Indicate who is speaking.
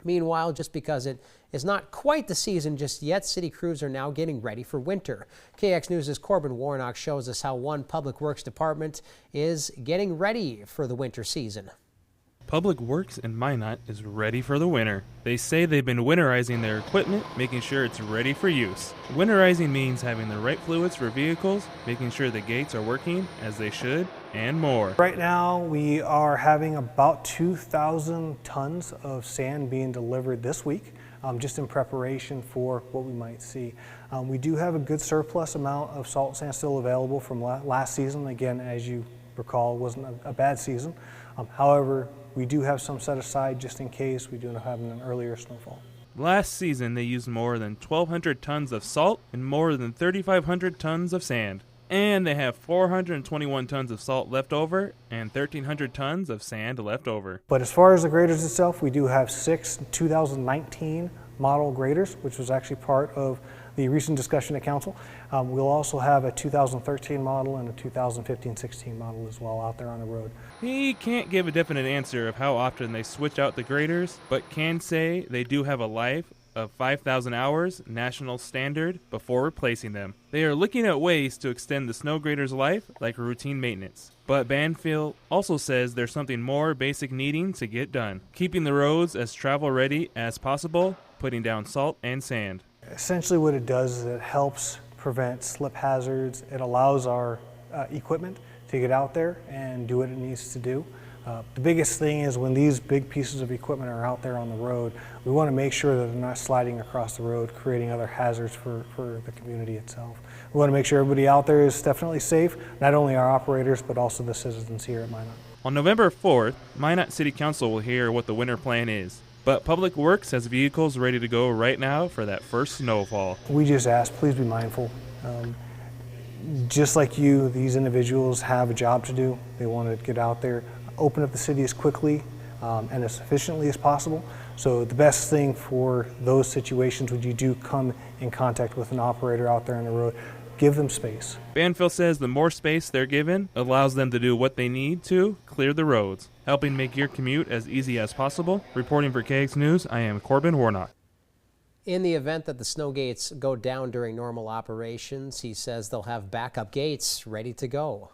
Speaker 1: Meanwhile, just because it is not quite the season just yet, city crews are now getting ready for winter. KX News' Corbin Warnock shows us how one public works department is getting ready for the winter season.
Speaker 2: Public Works in Minot is ready for the winter. They say they've been winterizing their equipment, making sure it's ready for use. Winterizing means having the right fluids for vehicles, making sure the gates are working as they should, and more.
Speaker 3: Right now we are having about 2,000 tons of sand being delivered this week, just in preparation for what we might see. We do have a good surplus amount of salt sand still available from last season. Again, as you recall, it wasn't a bad season. However, we do have some set aside just in case we do have an earlier snowfall.
Speaker 2: Last season, they used more than 1,200 tons of salt and more than 3,500 tons of sand. And they have 421 tons of salt left over and 1,300 tons of sand left over.
Speaker 3: But as far as the graders itself, we do have 6 2019 model graders, which was actually part of the recent discussion at council. We'll also have a 2013 model and a 2015-16 model as well out there on the road.
Speaker 2: He can't give a definite answer of how often they switch out the graders, but can say they do have a life of 5,000 hours national standard before replacing them. They are looking at ways to extend the snow grader's life, like routine maintenance. But Banfield also says there's something more basic needing to get done: keeping the roads as travel ready as possible, putting down salt and sand.
Speaker 3: Essentially what it does is it helps prevent slip hazards. It allows our equipment to get out there and do what it needs to do. The biggest thing is when these big pieces of equipment are out there on the road, we want to make sure that they're not sliding across the road, creating other hazards for the community itself. We want to make sure everybody out there is definitely safe, not only our operators, but also the citizens here at Minot.
Speaker 2: On November 4th, Minot City Council will hear what the winter plan is. But Public Works has vehicles ready to go right now for that first snowfall.
Speaker 3: We just ask, please be mindful. Just like you, these individuals have a job to do. They want to get out there, open up the city as quickly and as efficiently as possible. So the best thing for those situations when you do come in contact with an operator out there on the road, give them space.
Speaker 2: Banfield says the more space they're given allows them to do what they need to clear the roads, helping make your commute as easy as possible. Reporting for KX News, I am Corbin Warnock.
Speaker 1: In the event that the snow gates go down during normal operations, he says they'll have backup gates ready to go.